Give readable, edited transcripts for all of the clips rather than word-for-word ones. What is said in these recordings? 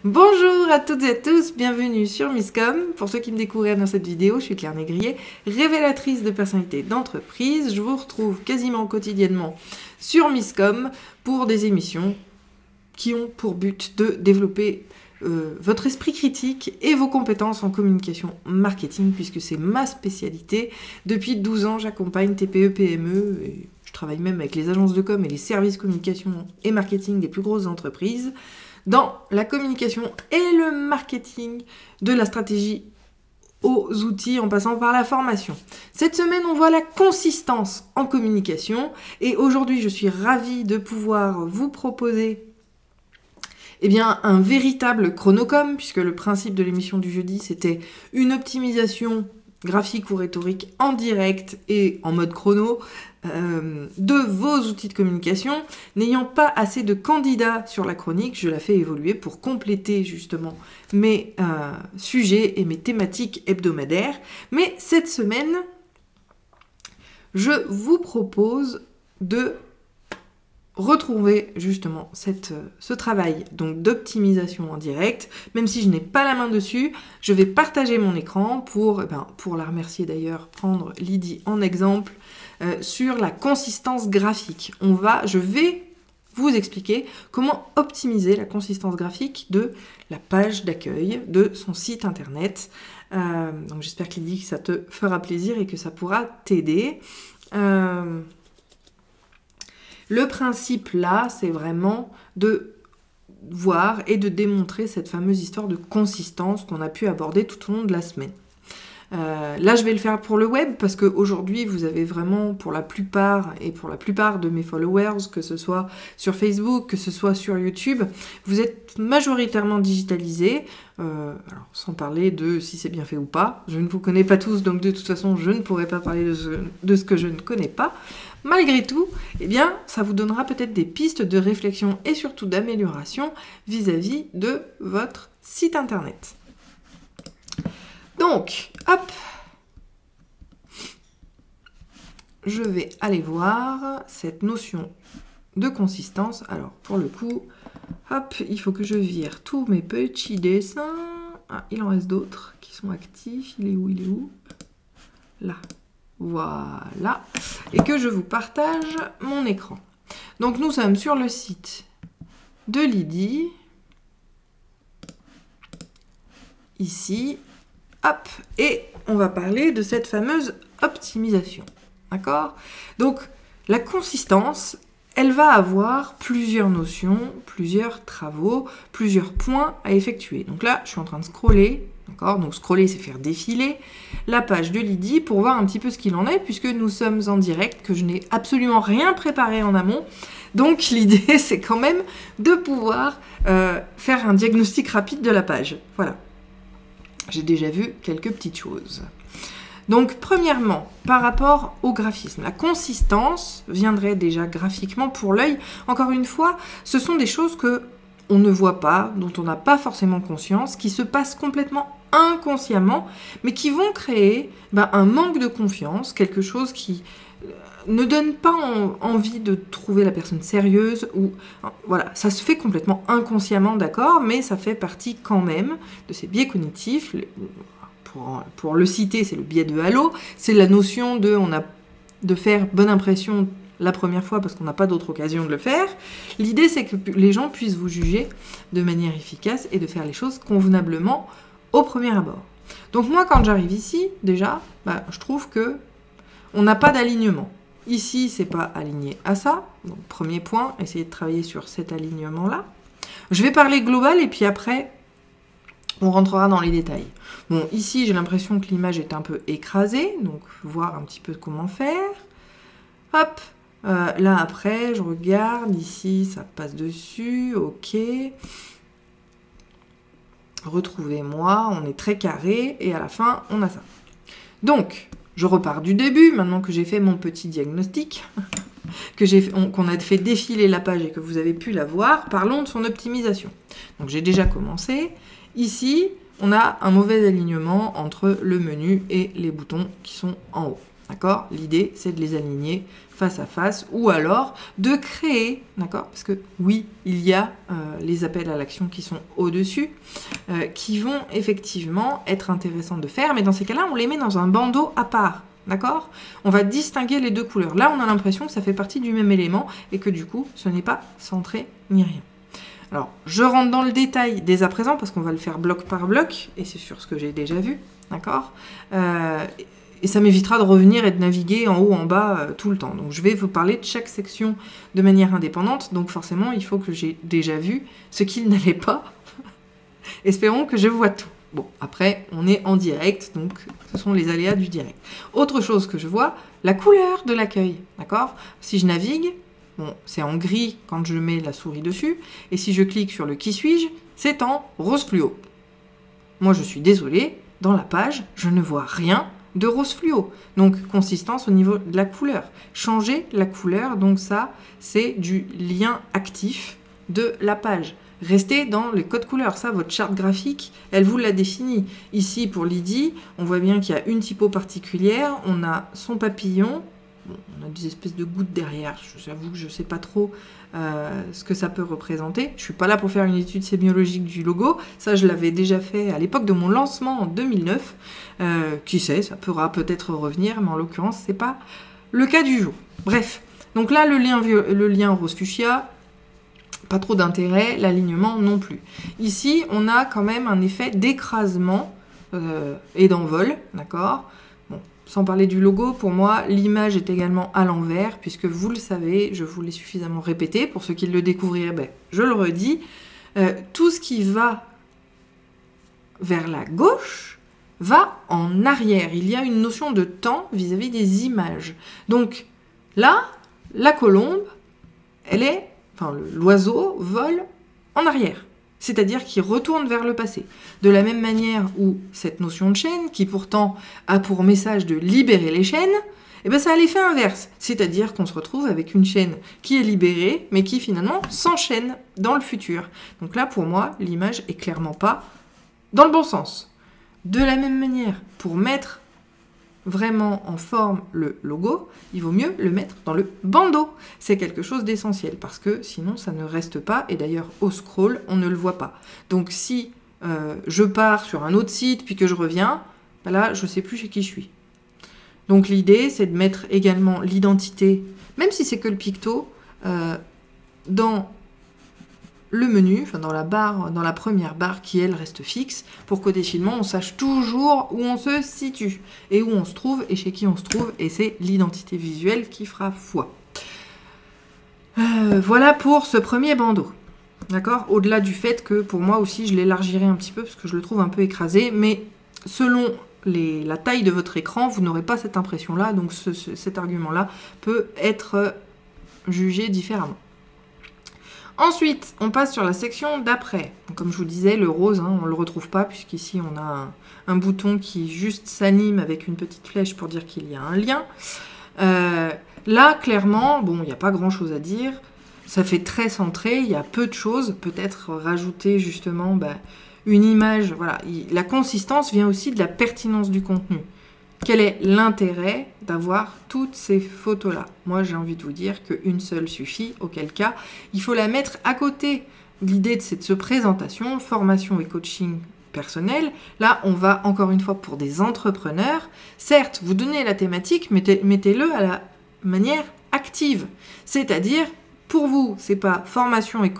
Bonjour à toutes et à tous, bienvenue sur Misscom. Pour ceux qui me découvrent dans cette vidéo, je suis Claire Négrier, révélatrice de personnalités d'entreprise. Je vous retrouve quasiment quotidiennement sur Misscom pour des émissions qui ont pour but de développer votre esprit critique et vos compétences en communication marketing, puisque c'est ma spécialité. Depuis 12 ans, j'accompagne TPE, PME, et je travaille même avec les agences de com et les services communication et marketing des plus grosses entreprises, dans la communication et le marketing, de la stratégie aux outils en passant par la formation. Cette semaine, on voit la consistance en communication, et aujourd'hui, je suis ravie de pouvoir vous proposer un véritable chronocom, puisque le principe de l'émission du jeudi, c'était une optimisation graphique ou rhétorique en direct et en mode chrono de vos outils de communication. N'ayant pas assez de candidats sur la chronique, je la fais évoluer pour compléter justement mes sujets et mes thématiques hebdomadaires. Mais cette semaine, je vous propose de retrouver justement ce travail donc d'optimisation en direct. Même si je n'ai pas la main dessus, je vais partager mon écran pour la remercier d'ailleurs, prendre Lydie en exemple sur la consistance graphique. Je vais vous expliquer comment optimiser la consistance graphique de la page d'accueil de son site internet. Donc j'espère que Lydie, ça te fera plaisir et que ça pourra t'aider. Le principe là, c'est vraiment de voir et de démontrer cette fameuse histoire de consistance qu'on a pu aborder tout au long de la semaine. Là, je vais le faire pour le web parce qu'aujourd'hui, vous avez vraiment, pour la plupart de mes followers, que ce soit sur Facebook, que ce soit sur YouTube, vous êtes majoritairement digitalisés. Alors, sans parler de si c'est bien fait ou pas. Je ne vous connais pas tous, donc de toute façon, je ne pourrai pas parler de ce que je ne connais pas. Malgré tout, ça vous donnera peut-être des pistes de réflexion et surtout d'amélioration vis-à-vis de votre site internet. Donc, hop, je vais aller voir cette notion de consistance. Alors, pour le coup, hop, il faut que je vire tous mes petits dessins. Ah, il en reste d'autres qui sont actifs. Il est où? Là. Voilà. Et que je vous partage mon écran. Donc, nous sommes sur le site de Lydie. Ici. Hop, et on va parler de cette fameuse optimisation, d'accord? Donc, la consistance, elle va avoir plusieurs notions, plusieurs travaux, plusieurs points à effectuer. Donc là, je suis en train de scroller, d'accord? Donc scroller, c'est faire défiler la page de Lydie pour voir un petit peu ce qu'il en est, puisque nous sommes en direct, que je n'ai absolument rien préparé en amont. Donc l'idée, c'est quand même de pouvoir faire un diagnostic rapide de la page. Voilà. J'ai déjà vu quelques petites choses. Donc, premièrement, par rapport au graphisme, la consistance viendrait déjà graphiquement pour l'œil. Encore une fois, ce sont des choses que on ne voit pas, dont on n'a pas forcément conscience, qui se passent complètement inconsciemment, mais qui vont créer un manque de confiance, quelque chose qui ne donne pas envie de trouver la personne sérieuse, ou voilà, ça se fait complètement inconsciemment, d'accord, mais ça fait partie quand même de ces biais cognitifs. Pour le citer, c'est le biais de Halo, c'est la notion de faire bonne impression la première fois parce qu'on n'a pas d'autre occasion de le faire. L'idée, c'est que les gens puissent vous juger de manière efficace et de faire les choses convenablement au premier abord. Donc moi, quand j'arrive ici, déjà, je trouve que on n'a pas d'alignement. Ici, c'est pas aligné à ça. Donc, premier point, essayez de travailler sur cet alignement-là. Je vais parler global et puis après, on rentrera dans les détails. Bon, ici, j'ai l'impression que l'image est un peu écrasée, donc voir un petit peu comment faire. Hop, là après, je regarde, ici, ça passe dessus, ok. Retrouvez-moi, on est très carré, et à la fin, on a ça. Donc, je repars du début, maintenant que j'ai fait mon petit diagnostic, qu'on a fait défiler la page et que vous avez pu la voir, parlons de son optimisation. Donc j'ai déjà commencé. Ici, on a un mauvais alignement entre le menu et les boutons qui sont en haut. D'accord? L'idée, c'est de les aligner face à face ou alors de créer, d'accord? Parce que oui, il y a les appels à l'action qui sont au-dessus, qui vont effectivement être intéressants de faire, mais dans ces cas-là, on les met dans un bandeau à part, d'accord? On va distinguer les deux couleurs. Là, on a l'impression que ça fait partie du même élément et que du coup, ce n'est pas centré ni rien. Alors, je rentre dans le détail dès à présent parce qu'on va le faire bloc par bloc et c'est sur ce que j'ai déjà vu, d'accord? Et ça m'évitera de revenir et de naviguer en haut, en bas, tout le temps. Donc je vais vous parler de chaque section de manière indépendante. Donc forcément, il faut que j'ai déjà vu ce qu'il n'allait pas. Espérons que je vois tout. Bon, après, on est en direct, donc ce sont les aléas du direct. Autre chose que je vois, la couleur de l'accueil, d'accord? Si je navigue, bon, c'est en gris quand je mets la souris dessus. Et si je clique sur le « Qui suis-je ?», c'est en rose fluo. Moi, je suis désolée, dans la page, je ne vois rien de rose fluo. Donc, consistance au niveau de la couleur. Changer la couleur, donc ça, c'est du lien actif de la page. Restez dans les codes couleurs. Ça, votre charte graphique, elle vous l'a définit. Ici, pour Lydie, on voit bien qu'il y a une typo particulière. On a son papillon. Bon, on a des espèces de gouttes derrière. J'avoue que je ne sais pas trop ce que ça peut représenter. Je ne suis pas là pour faire une étude sémiologique du logo. Ça, je l'avais déjà fait à l'époque de mon lancement en 2009. Qui sait, ça pourra peut-être revenir, mais en l'occurrence, ce n'est pas le cas du jour. Bref, donc là, le lien rose fuchsia, pas trop d'intérêt, l'alignement non plus. Ici, on a quand même un effet d'écrasement et d'envol, d'accord? Bon, sans parler du logo, pour moi, l'image est également à l'envers, puisque vous le savez, je vous l'ai suffisamment répété, pour ceux qui le découvriraient, ben, je le redis, tout ce qui va vers la gauche va en arrière. Il y a une notion de temps vis-à-vis des images. Donc là, la colombe, l'oiseau vole en arrière. C'est-à-dire qu'il retourne vers le passé. De la même manière où cette notion de chaîne, qui pourtant a pour message de libérer les chaînes, eh ben ça a l'effet inverse. C'est-à-dire qu'on se retrouve avec une chaîne qui est libérée, mais qui finalement s'enchaîne dans le futur. Donc là, pour moi, l'image est clairement pas dans le bon sens. De la même manière, pour mettre vraiment en forme le logo, il vaut mieux le mettre dans le bandeau. C'est quelque chose d'essentiel parce que sinon ça ne reste pas et d'ailleurs au scroll on ne le voit pas. Donc si je pars sur un autre site puis que je reviens, ben là je ne sais plus chez qui je suis. Donc l'idée c'est de mettre également l'identité, même si c'est que le picto, dans le menu, enfin dans la première barre qui elle reste fixe, pour qu'au défilement on sache toujours où on se situe et où on se trouve et chez qui on se trouve, et c'est l'identité visuelle qui fera foi. Voilà pour ce premier bandeau. D'accord? Au-delà du fait que pour moi aussi je l'élargirai un petit peu parce que je le trouve un peu écrasé, mais selon la taille de votre écran, vous n'aurez pas cette impression-là, donc cet argument-là peut être jugé différemment. Ensuite, on passe sur la section d'après. Comme je vous disais, le rose, on ne le retrouve pas, puisqu'ici on a un bouton qui juste s'anime avec une petite flèche pour dire qu'il y a un lien. Là, clairement, bon, il n'y a pas grand-chose à dire. Ça fait très centré, il y a peu de choses. Peut-être rajouter justement une image. Voilà. La consistance vient aussi de la pertinence du contenu. Quel est l'intérêt d'avoir toutes ces photos-là? Moi, j'ai envie de vous dire qu'une seule suffit, auquel cas, il faut la mettre à côté. L'idée de cette présentation, formation et coaching personnel, là, on va encore une fois pour des entrepreneurs. Certes, vous donnez la thématique, mettez-le à la manière active. C'est-à-dire, pour vous, c'est pas formation et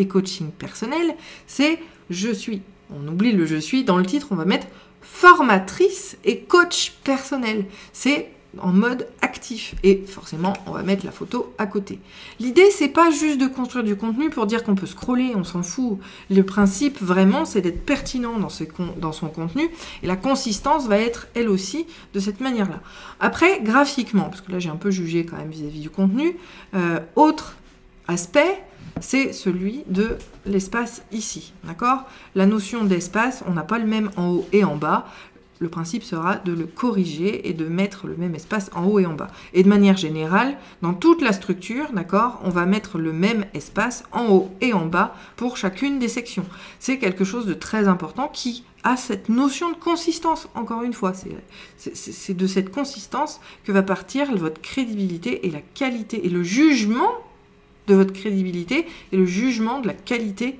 coaching personnel, c'est je suis. On oublie le je suis, dans le titre, on va mettre formatrice et coach personnel. C'est en mode actif et forcément on va mettre la photo à côté. L'idée c'est pas juste de construire du contenu pour dire qu'on peut scroller, on s'en fout. Le principe vraiment c'est d'être pertinent dans son contenu et la consistance va être elle aussi de cette manière-là. Après graphiquement, parce que là j'ai un peu jugé quand même vis-à-vis du contenu, autre aspect, c'est celui de l'espace ici, d'accord? La notion d'espace, on n'a pas le même en haut et en bas. le principe sera de le corriger et de mettre le même espace en haut et en bas. Et de manière générale, dans toute la structure, d'accord, on va mettre le même espace en haut et en bas pour chacune des sections. C'est quelque chose de très important qui a cette notion de consistance. Encore une fois, c'est de cette consistance que va partir votre crédibilité et la qualité et le jugement de votre crédibilité et le jugement de la qualité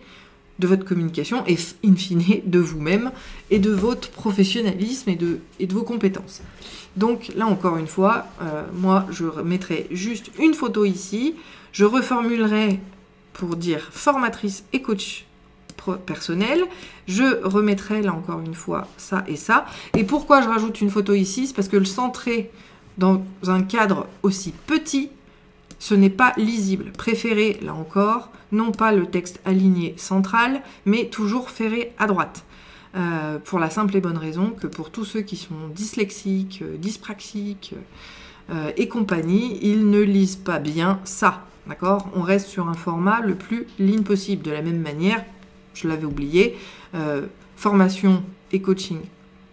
de votre communication et in fine de vous-même et de votre professionnalisme et de vos compétences. Donc là encore une fois, moi je mettrai juste une photo ici, je reformulerai pour dire formatrice et coach personnel, je remettrai là encore une fois ça et ça. Et pourquoi je rajoute une photo ici? C'est parce que le centrer dans un cadre aussi petit, ce n'est pas lisible. Préférez, là encore, non pas le texte aligné central, mais toujours ferré à droite. Pour la simple et bonne raison que pour tous ceux qui sont dyslexiques, dyspraxiques et compagnie, ils ne lisent pas bien ça. D'accord? On reste sur un format le plus lean possible. De la même manière, je l'avais oublié, formation et coaching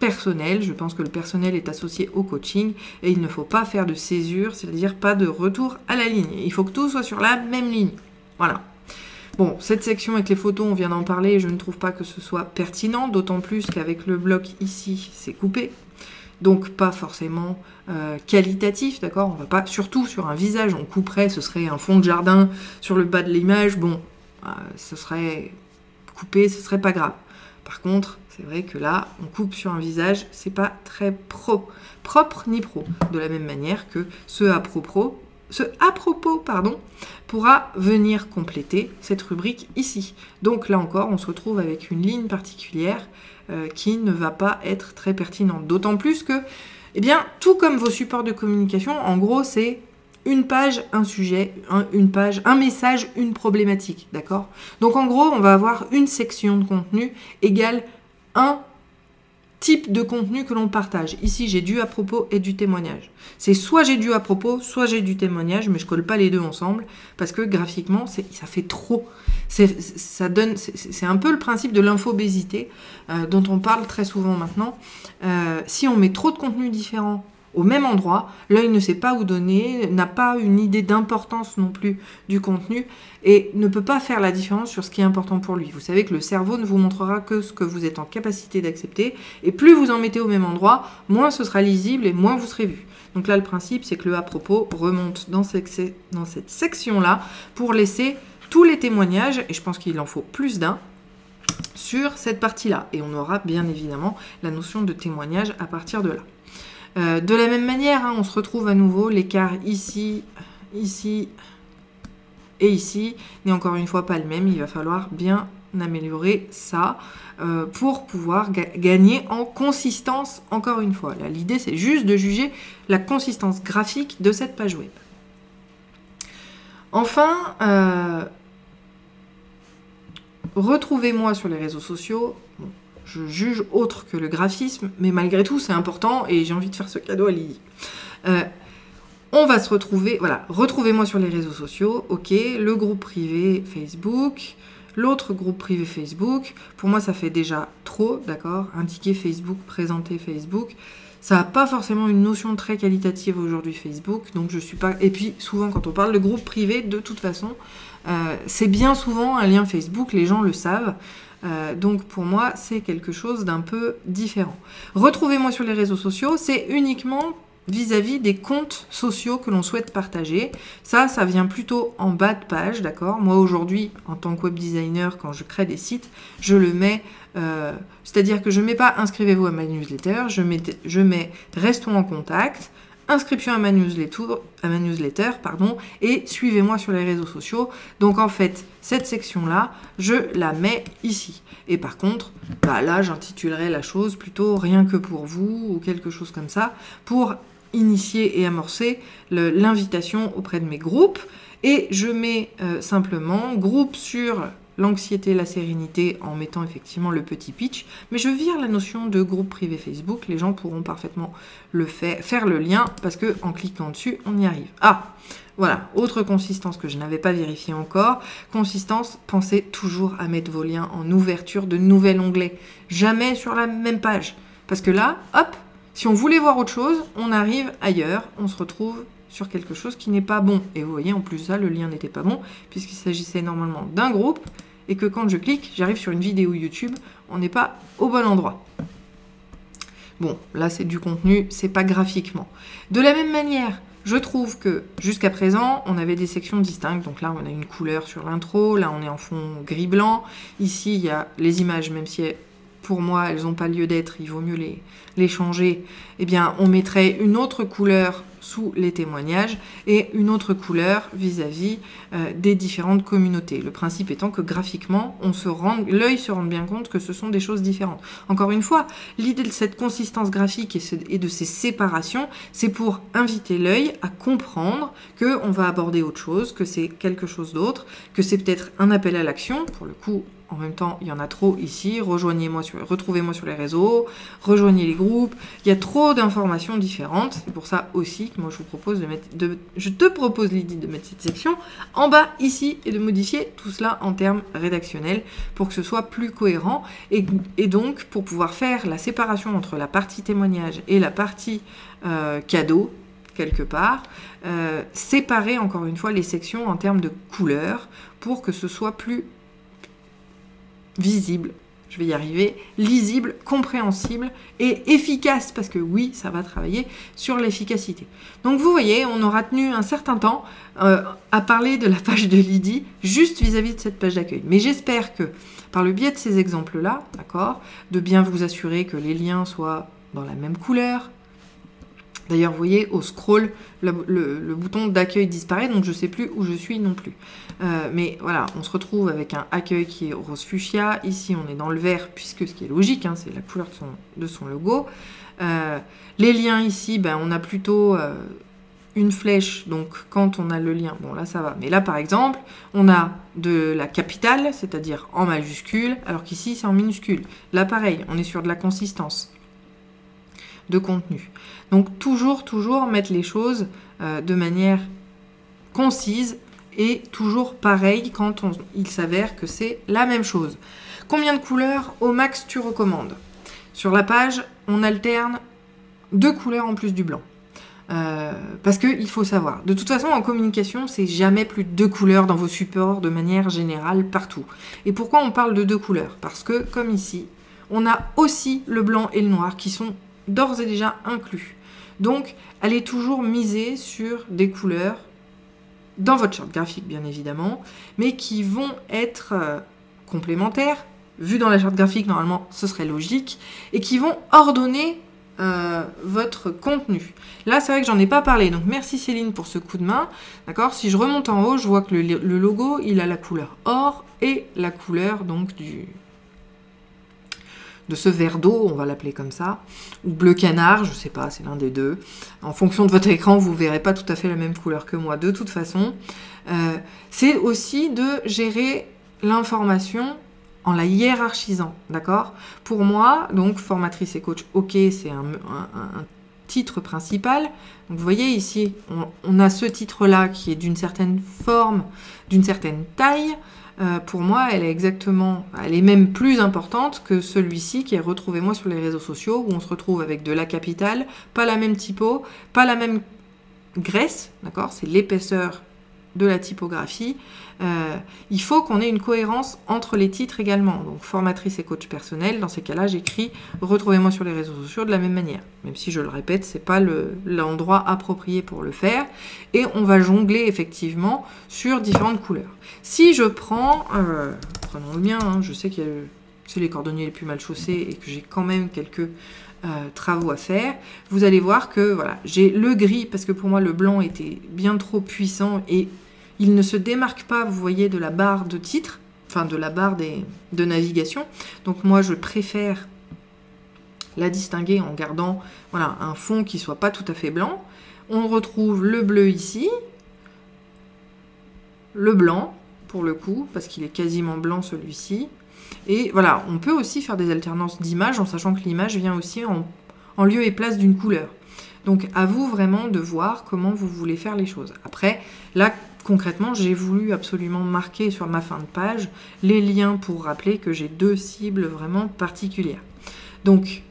personnel, je pense que le personnel est associé au coaching et il ne faut pas faire de césure, c'est-à-dire pas de retour à la ligne. Il faut que tout soit sur la même ligne. Voilà. Bon, cette section avec les photos, on vient d'en parler, je ne trouve pas que ce soit pertinent, d'autant plus qu'avec le bloc ici, c'est coupé. Donc pas forcément qualitatif, d'accord? On va pas, surtout sur un visage, on couperait, ce serait un fond de jardin sur le bas de l'image, bon, ce serait coupé, ce serait pas grave. Par contre, c'est vrai que là, on coupe sur un visage, c'est pas très propre ni pro. De la même manière que ce à propos, pourra venir compléter cette rubrique ici. Donc là encore, on se retrouve avec une ligne particulière qui ne va pas être très pertinente. D'autant plus que, eh bien, tout comme vos supports de communication, en gros, c'est une page, un sujet, une page, un message, une problématique, d'accord? Donc en gros, on va avoir une section de contenu égale un type de contenu que l'on partage. Ici, j'ai du à propos et du témoignage. C'est soit j'ai du à propos, soit j'ai du témoignage, mais je colle pas les deux ensemble parce que graphiquement, ça fait trop. C'est un peu le principe de l'infobésité dont on parle très souvent maintenant. Si on met trop de contenus différents au même endroit, l'œil ne sait pas où donner, n'a pas une idée d'importance non plus du contenu et ne peut pas faire la différence sur ce qui est important pour lui. Vous savez que le cerveau ne vous montrera que ce que vous êtes en capacité d'accepter et plus vous en mettez au même endroit, moins ce sera lisible et moins vous serez vu. Donc là, le principe, c'est que le à propos remonte dans cette section-là pour laisser tous les témoignages, et je pense qu'il en faut plus d'un, sur cette partie-là. Et on aura bien évidemment la notion de témoignage à partir de là. De la même manière, on se retrouve à nouveau, l'écart ici, ici et ici n'est encore une fois pas le même. Il va falloir bien améliorer ça pour pouvoir gagner en consistance encore une fois. Là, l'idée, c'est juste de juger la consistance graphique de cette page web. Enfin, retrouvez-moi sur les réseaux sociaux. Bon, je juge autre que le graphisme, mais malgré tout, c'est important et j'ai envie de faire ce cadeau à Lily. On va se retrouver, voilà, retrouvez-moi sur les réseaux sociaux, ok, le groupe privé Facebook, l'autre groupe privé Facebook, pour moi ça fait déjà trop, d'accord, indiquer Facebook, présenter Facebook, ça n'a pas forcément une notion très qualitative aujourd'hui Facebook, donc je suis pas, et puis souvent quand on parle de groupe privé, de toute façon, c'est bien souvent un lien Facebook, les gens le savent, donc pour moi c'est quelque chose d'un peu différent. Retrouvez-moi sur les réseaux sociaux, c'est uniquement vis-à-vis des comptes sociaux que l'on souhaite partager. Ça vient plutôt en bas de page, d'accord? Moi aujourd'hui, en tant que web designer, quand je crée des sites, je le mets, c'est-à-dire que je ne mets pas inscrivez-vous à ma newsletter, je mets restons en contact, inscription à ma newsletter, et suivez-moi sur les réseaux sociaux. Donc en fait, cette section-là, je la mets ici. Et par contre, là, j'intitulerai la chose plutôt rien que pour vous ou quelque chose comme ça pour initier et amorcer l'invitation auprès de mes groupes. Et je mets simplement groupe sur l'anxiété, la sérénité en mettant effectivement le petit pitch, mais je vire la notion de groupe privé Facebook, les gens pourront parfaitement faire le lien parce que en cliquant dessus, on y arrive. Ah, voilà, autre consistance que je n'avais pas vérifiée encore, consistance, pensez toujours à mettre vos liens en ouverture de nouvel onglet, jamais sur la même page. Parce que là, hop, si on voulait voir autre chose, on arrive ailleurs, on se retrouve sur quelque chose qui n'est pas bon. Et vous voyez, en plus de ça, le lien n'était pas bon, puisqu'il s'agissait normalement d'un groupe, et que quand je clique, j'arrive sur une vidéo YouTube, on n'est pas au bon endroit. Bon, là, c'est du contenu, c'est pas graphiquement. De la même manière, je trouve que jusqu'à présent, on avait des sections distinctes. Donc là, on a une couleur sur l'intro, là, on est en fond gris-blanc. Ici, il y a les images, même si pour moi, elles n'ont pas lieu d'être, il vaut mieux les changer. Eh bien, on mettrait une autre couleur sous les témoignages et une autre couleur vis-à-vis des différentes communautés. Le principe étant que graphiquement, l'œil se rende bien compte que ce sont des choses différentes. Encore une fois, l'idée de cette consistance graphique et de ces séparations, c'est pour inviter l'œil à comprendre qu'on va aborder autre chose, que c'est quelque chose d'autre, que c'est peut-être un appel à l'action. Pour le coup, en même temps, il y en a trop ici. Retrouvez-moi sur les réseaux, rejoignez les groupes. Il y a trop d'informations différentes. C'est pour ça aussi que moi, je te propose, Lydie, de mettre cette section en bas ici et de modifier tout cela en termes rédactionnels pour que ce soit plus cohérent et donc pour pouvoir faire la séparation entre la partie témoignage et la partie cadeau, quelque part, séparer encore une fois les sections en termes de couleurs pour que ce soit plus visible, je vais y arriver, lisible, compréhensible et efficace, parce que oui, ça va travailler sur l'efficacité. Donc vous voyez, on aura tenu un certain temps à parler de la page de Lydie, juste vis-à-vis de cette page d'accueil. Mais j'espère que, par le biais de ces exemples-là, d'accord, de bien vous assurer que les liens soient dans la même couleur. D'ailleurs, vous voyez, au scroll, le bouton d'accueil disparaît, donc je ne sais plus où je suis non plus. Mais voilà, on se retrouve avec un accueil qui est rose fuchsia. Ici, on est dans le vert, puisque ce qui est logique, hein, c'est la couleur de son logo. Les liens ici, ben, on a plutôt une flèche, donc quand on a le lien, bon là ça va. Mais là, par exemple, on a de la capitale, c'est-à-dire en majuscule, alors qu'ici, c'est en minuscule. Là, pareil, on est sur de la consistance de contenu. Donc toujours mettre les choses de manière concise et toujours pareil quand il s'avère que c'est la même chose. Combien de couleurs au max tu recommandes? Sur la page, on alterne 2 couleurs en plus du blanc. Parce qu'il faut savoir, de toute façon en communication, c'est jamais plus de 2 couleurs dans vos supports de manière générale partout. Et pourquoi on parle de 2 couleurs? Parce que comme ici, on a aussi le blanc et le noir qui sont d'ores et déjà inclus. Donc, allez toujours miser sur des couleurs dans votre charte graphique, bien évidemment, mais qui vont être complémentaires. Vu dans la charte graphique, normalement, ce serait logique, et qui vont ordonner votre contenu. Là, c'est vrai que j'en ai pas parlé, donc merci Céline pour ce coup de main. D'accord ? Si je remonte en haut, je vois que le logo, il a la couleur or et la couleur donc de ce verre d'eau, on va l'appeler comme ça, ou bleu canard, je sais pas, c'est l'un des deux. En fonction de votre écran, vous verrez pas tout à fait la même couleur que moi, de toute façon. C'est aussi de gérer l'information en la hiérarchisant, d'accord? Pour moi, donc, formatrice et coach, ok, c'est un titre principal. Donc, vous voyez ici, on a ce titre-là qui est d'une certaine forme, d'une certaine taille. Pour moi, elle est même plus importante que celui-ci qui est Retrouvez-moi sur les réseaux sociaux, où on se retrouve avec de la capitale, pas la même typo, pas la même graisse, d'accord? C'est l'épaisseur de la typographie. Il faut qu'on ait une cohérence entre les titres également. Donc, formatrice et coach personnel, dans ces cas-là, j'écris Retrouvez-moi sur les réseaux sociaux de la même manière. Même si, je le répète, c'est pas l'endroit approprié pour le faire. Et on va jongler effectivement sur différentes couleurs. Si je prends, prenons le mien, hein, je sais que c'est les cordonniers les plus mal chaussés et que j'ai quand même quelques travaux à faire, vous allez voir que voilà, j'ai le gris parce que pour moi le blanc était bien trop puissant et il ne se démarque pas, vous voyez, de la barre de titre, enfin de la barre de navigation. Donc moi je préfère la distinguer en gardant voilà, un fond qui soit pas tout à fait blanc. On retrouve le bleu ici, le blanc pour le coup, parce qu'il est quasiment blanc celui-ci. Et voilà, on peut aussi faire des alternances d'images en sachant que l'image vient aussi en lieu et place d'une couleur. Donc à vous vraiment de voir comment vous voulez faire les choses. Après, là concrètement, j'ai voulu absolument marquer sur ma fin de page les liens pour rappeler que j'ai 2 cibles vraiment particulières. Donc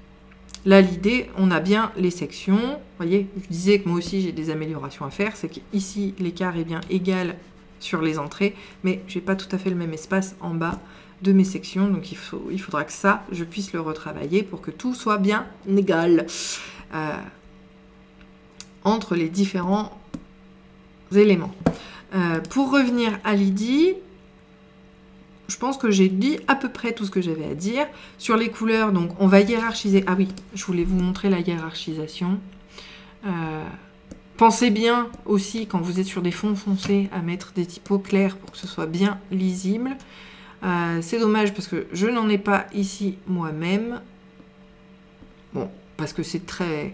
Là, l'idée, on a bien les sections. Vous voyez, je disais que moi aussi, j'ai des améliorations à faire. C'est qu'ici, l'écart est bien égal sur les entrées, mais je n'ai pas tout à fait le même espace en bas de mes sections. Donc, il faudra que ça, je puisse le retravailler pour que tout soit bien égal entre les différents éléments. Pour revenir à Lydie, je pense que j'ai dit à peu près tout ce que j'avais à dire. Sur les couleurs, donc on va hiérarchiser. Ah oui, je voulais vous montrer la hiérarchisation. Pensez bien aussi, quand vous êtes sur des fonds foncés, à mettre des typos clairs pour que ce soit bien lisible. C'est dommage parce que je n'en ai pas ici moi-même. Bon, parce que c'est très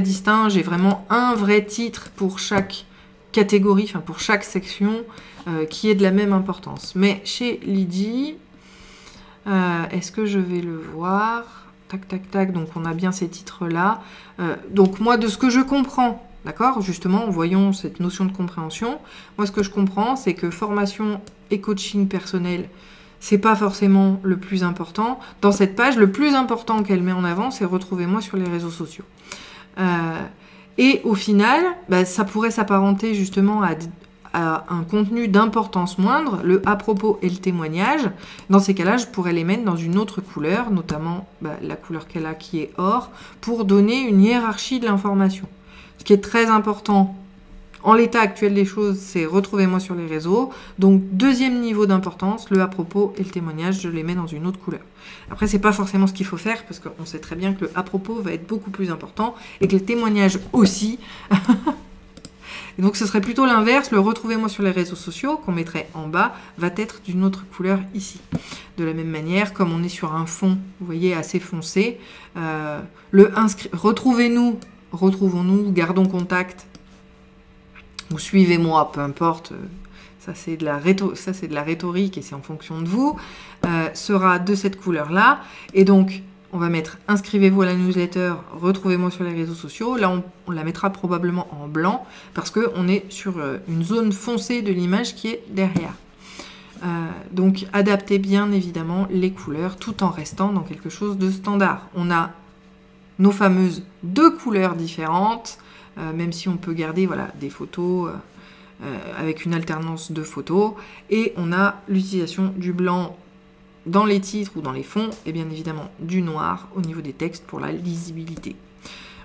distinct. J'ai vraiment un vrai titre pour chaque catégorie, enfin pour chaque section, qui est de la même importance. Mais chez Lydie, est-ce que je vais le voir? Tac, tac, tac. Donc on a bien ces titres-là. Donc moi, de ce que je comprends, d'accord, justement, voyons cette notion de compréhension. Moi, ce que je comprends, c'est que formation et coaching personnel, c'est pas forcément le plus important. Dans cette page, le plus important qu'elle met en avant, c'est « Retrouvez-moi sur les réseaux sociaux ». Et au final, bah, ça pourrait s'apparenter justement à un contenu d'importance moindre, le « à propos » et le témoignage. Dans ces cas-là, je pourrais les mettre dans une autre couleur, notamment la couleur qu'elle a qui est or, pour donner une hiérarchie de l'information. Ce qui est très important en l'état actuel des choses, c'est « Retrouvez-moi sur les réseaux ». Donc, deuxième niveau d'importance, le « à propos » et le témoignage, je les mets dans une autre couleur. Après, c'est pas forcément ce qu'il faut faire, parce qu'on sait très bien que le « à propos » va être beaucoup plus important, et que le témoignage aussi. Et donc, ce serait plutôt l'inverse. Le « Retrouvez-moi sur les réseaux sociaux » qu'on mettrait en bas, va être d'une autre couleur ici. De la même manière, comme on est sur un fond, vous voyez, assez foncé, le « Retrouvez-nous »,« Retrouvons-nous »,« Gardons contact », ou suivez-moi, peu importe, ça c'est de la rhétorique et c'est en fonction de vous, sera de cette couleur-là. Et donc, on va mettre « Inscrivez-vous à la newsletter, retrouvez-moi sur les réseaux sociaux ». Là, on la mettra probablement en blanc parce qu'on est sur une zone foncée de l'image qui est derrière. Donc, adaptez bien évidemment les couleurs tout en restant dans quelque chose de standard. On a nos fameuses 2 couleurs différentes, même si on peut garder voilà, des photos avec une alternance de photos. Et on a l'utilisation du blanc dans les titres ou dans les fonds, et bien évidemment du noir au niveau des textes pour la lisibilité.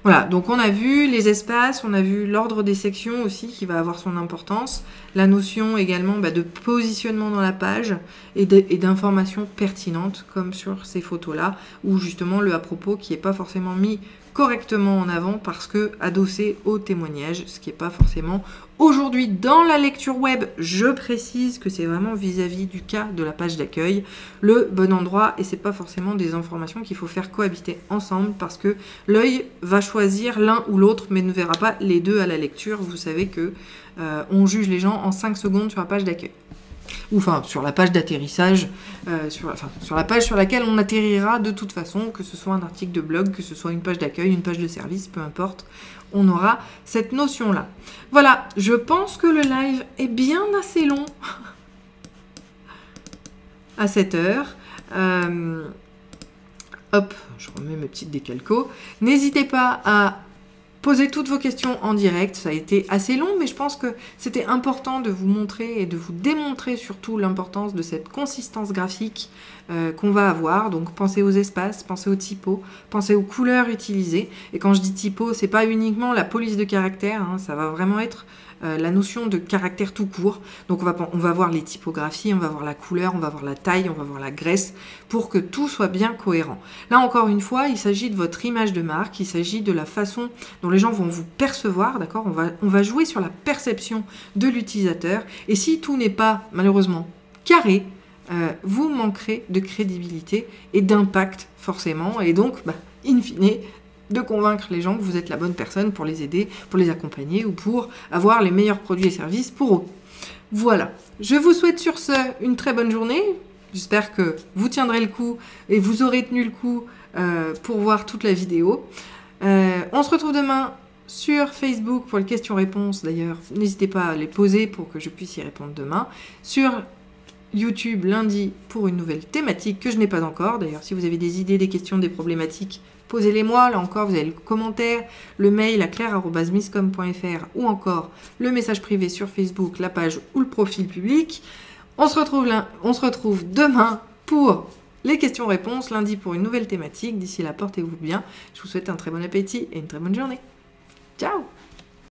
Voilà, donc on a vu les espaces, on a vu l'ordre des sections aussi qui va avoir son importance, la notion également de positionnement dans la page et d'informations pertinentes comme sur ces photos-là, ou justement le à propos qui n'est pas forcément mis correctement en avant parce que adossé au témoignage, ce qui n'est pas forcément aujourd'hui dans la lecture web. Je précise que c'est vraiment vis-à-vis du cas de la page d'accueil le bon endroit et c'est pas forcément des informations qu'il faut faire cohabiter ensemble parce que l'œil va choisir l'un ou l'autre mais ne verra pas les deux à la lecture. Vous savez que on juge les gens en 5 secondes sur la page d'accueil. Ou enfin sur la page d'atterrissage, sur la page sur laquelle on atterrira de toute façon, que ce soit un article de blog, que ce soit une page d'accueil, une page de service, peu importe, on aura cette notion-là. Voilà, je pense que le live est bien assez long à cette heure. Hop, je remets mes petites décalcos. N'hésitez pas à posez toutes vos questions en direct, ça a été assez long, mais je pense que c'était important de vous montrer et de vous démontrer surtout l'importance de cette consistance graphique qu'on va avoir. Donc pensez aux espaces, pensez aux typos, pensez aux couleurs utilisées. Et quand je dis typo, c'est pas uniquement la police de caractère, hein, ça va vraiment être la notion de caractère tout court. Donc on va voir les typographies, on va voir la couleur, on va voir la taille, on va voir la graisse, pour que tout soit bien cohérent. Là encore une fois, il s'agit de votre image de marque, il s'agit de la façon dont les gens vont vous percevoir, d'accord ? On va jouer sur la perception de l'utilisateur, et si tout n'est pas malheureusement carré, vous manquerez de crédibilité et d'impact forcément, et donc, in fine, de convaincre les gens que vous êtes la bonne personne pour les aider, pour les accompagner ou pour avoir les meilleurs produits et services pour eux. Voilà, je vous souhaite sur ce une très bonne journée. J'espère que vous tiendrez le coup et vous aurez tenu le coup pour voir toute la vidéo. On se retrouve demain sur Facebook pour les questions-réponses. D'ailleurs, n'hésitez pas à les poser pour que je puisse y répondre demain. Sur YouTube lundi pour une nouvelle thématique que je n'ai pas encore. D'ailleurs, si vous avez des idées, des questions, des problématiques, posez-les-moi. Là encore, vous avez le commentaire, le mail à claire@misscom.fr ou encore le message privé sur Facebook, la page ou le profil public. On se retrouve demain pour les questions-réponses, lundi pour une nouvelle thématique. D'ici là, portez-vous bien. Je vous souhaite un très bon appétit et une très bonne journée. Ciao!